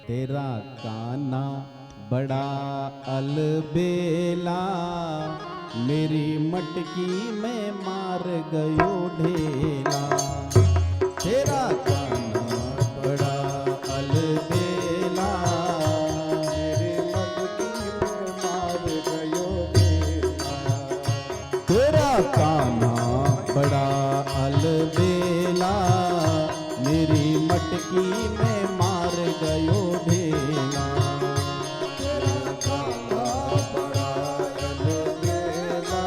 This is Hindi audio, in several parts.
तेरा काना बड़ा अलबेला, मेरी मटकी में मार गयो ढेला। तेरा काना बड़ा अलबेला, मेरी मटकी में मार गयो ढेला। तेरा काना बड़ा अलबेला, मेरी मटकी में मार गयो ढेला। तेरा काना बड़ा अलबेला,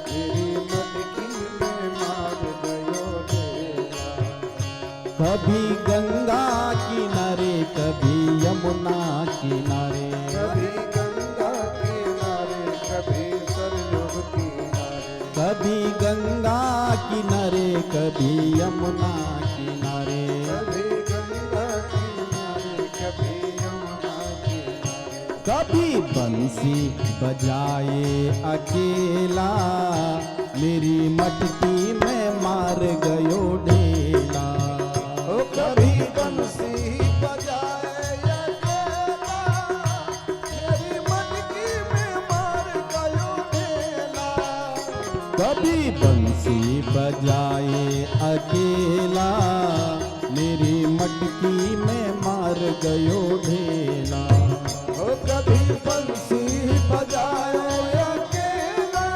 मेरी मटकी में मार गयो ढेला। कभी गंगा किनारे कभी यमुना किनारे, कभी गंगा किनारे कभी सरयुग किनारे, कभी गंगा किनारे कभी यमुना किनारे। कभी गंगा किनारे कभी यमुना किनारे। कभी बंसी बजाए अकेला, मेरी मटकी में मार गयो ढेला। ओ कभी बंसी बजाए अकेला, मेरी मटकी में मार गयो ढेला। कभी बंसी बजाए अकेला, मेरी मटकी में मार गयो ढेला। ओ कभी बंसी बजाए अकेला,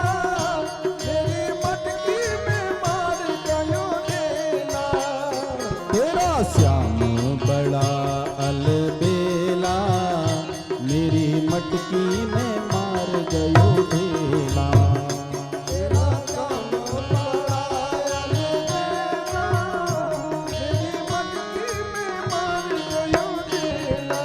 मेरी मटकी में मार गयो ढेला। तेरा श्याम बड़ा अलबेला, मेरी मटकी में मार गयो ढेला। तेरा काम बड़ा अलबेला, मेरी मटकी में मार गयो ढेला।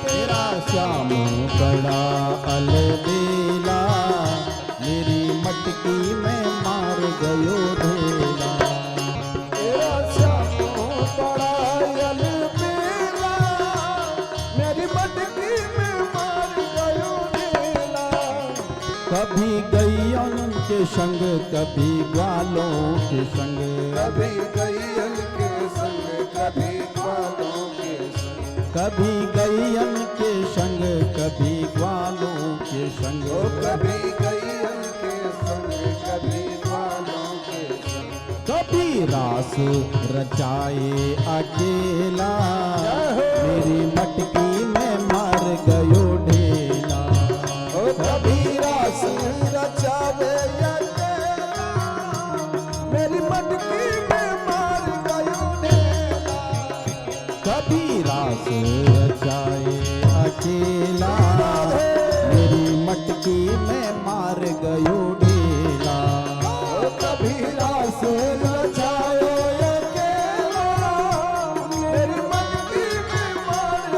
तेरा श्याम बड़ा अलबेला, मेरी मटकी में मार गयो ढेला। तेरा श्याम बड़ा अलबेला, मेरी मटकी में मार गयो ढेला। कभी गैयन के संग कभी ग्वालों के संग, कभी गैयल के संग कभी ग्वालों के संग, कभी गैयन के संग कभी ग्वालों के संग। ओ कभी गैयल के संग कभी ग्वालों के संग। कभी रास रचाए अकेला, मेरी मटकी में मार गयो ढेला। ओ कभी रास रचावे अकेला, मेरी मटकी में मार गयो ढेला। कभी रास रचाए अकेला, मेरी मटकी में मार गयो ढेला। ओ कभी रास रचायो अकेला, मेरी मटकी में मार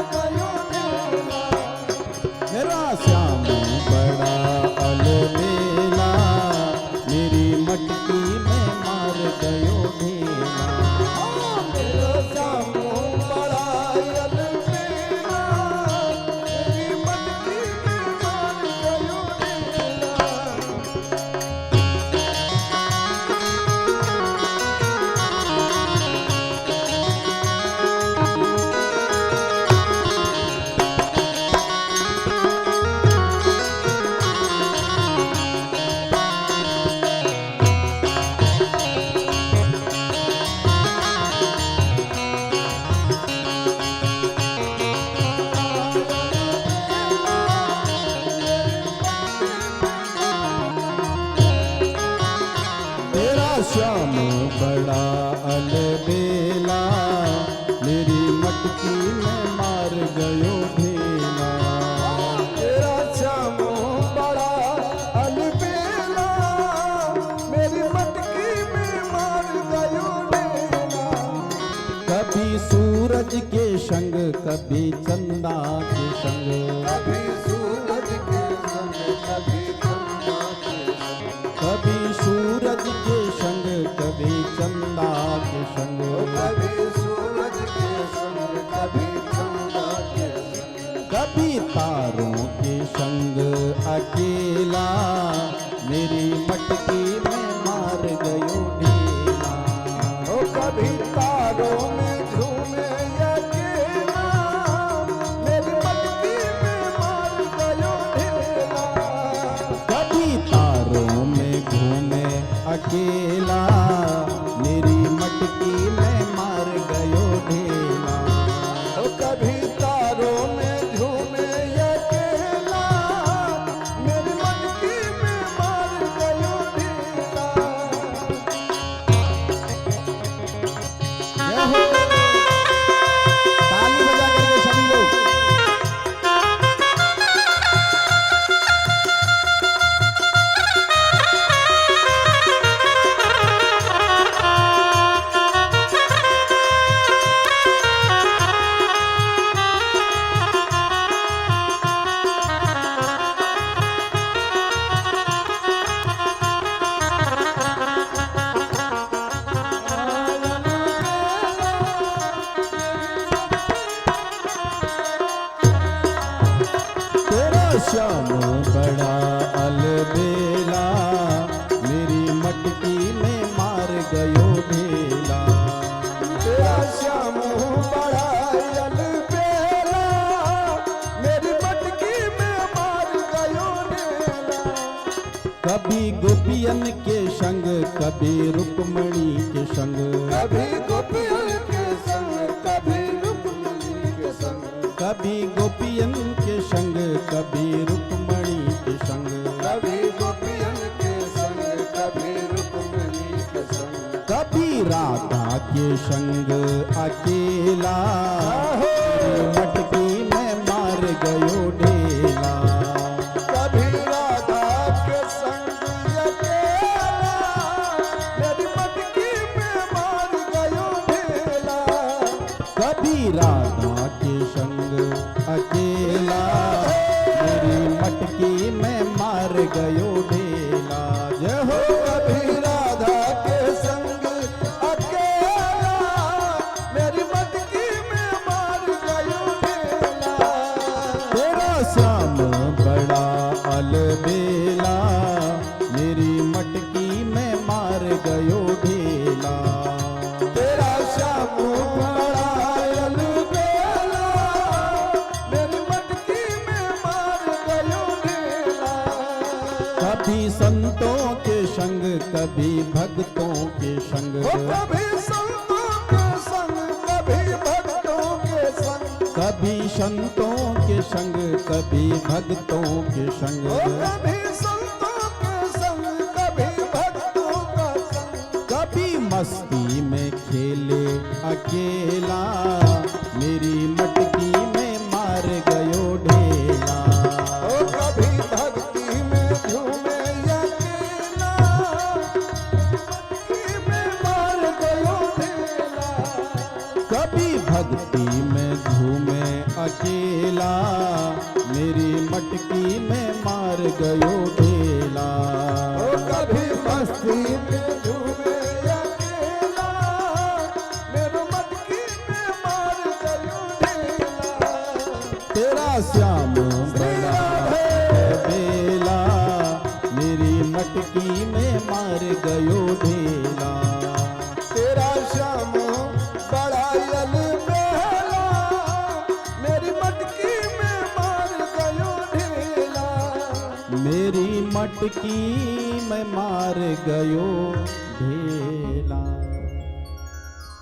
संग कभी चंदा के संग कभी सूरज के संग कभी चंदा के संग कभी सूरज के संग कभी चंदा के संग कभी सूरज के संग कभी चंदा के संग कभी तारों के संग अकेला मेरी मटकी में मार गयो ढेला ओ कभी तारों में झूमे अकेला मेरी मटकी में मार गयो ढेला कभी तारों में घूमे अकेला मेरी मटकी में मार गयो ढेला ओ कभी तारों में झूमे अकेला मेरी मटकी में मार गयो ढेला जय हो। ताली बजा करके सभी लोग तेरा श्याम बड़ा अलबेला मेरी मटकी में मार गयो ढेला तेरा श्याम बड़ा अलबेला मेरी मटकी में मार गयो ढेला कभी गोपियन के संग कभी रुक्मणी के संग कभी गोपियन के संग कभी रुक्मिणी के संग कभी गोपियन के संग कभी रुक्मणी के संग कभी गोपियन के संग कभी रुक्मिणी के संग कभी राधा के संग अकेला मटकी में मार गयो ढेला कभी राधा के संग अकेला मेरी मटकी में मार गयो ढेला कभी राधा के संग अकेला मेरी मटकी में मार गयो ढेला जय हो। कभी राधा के संग अकेला मेरी मटकी में मार गयो ढेला तेरा श्याम बड़ा अलबेला मेरी मटकी में मार गयो ढेला तेरा श्याम बड़ा अलबेला मेरी मटकी में मार गयो ढेला कभी संतों के संग कभी भक्तों के संग ओ कभी संतों के संग कभी भक्तों के संग कभी संतों के संग कभी भक्तों के संग ओ कभी संतों के संग कभी भक्तों का संग कभी मस्ती में खेले अकेला मेरी मटकी में मार गयो ढेला ओ कभी भक्ति में झूमे अकेला मटकी में मार गयो ढेला कभी भक्ति में झूमे अकेला मेरी मटकी में मार गयो ढेला ओ कभी मस्ती में झूमे अकेला मेरी मटकी में मार गयो ढेला तेरा श्याम बड़ा बेला मेरी मटकी में मार गयो ढेला तेरा श्याम बड़ा अलबेला मेरी मटकी में मार गयो ढेला मेरी मटकी में मार गयो ढेला।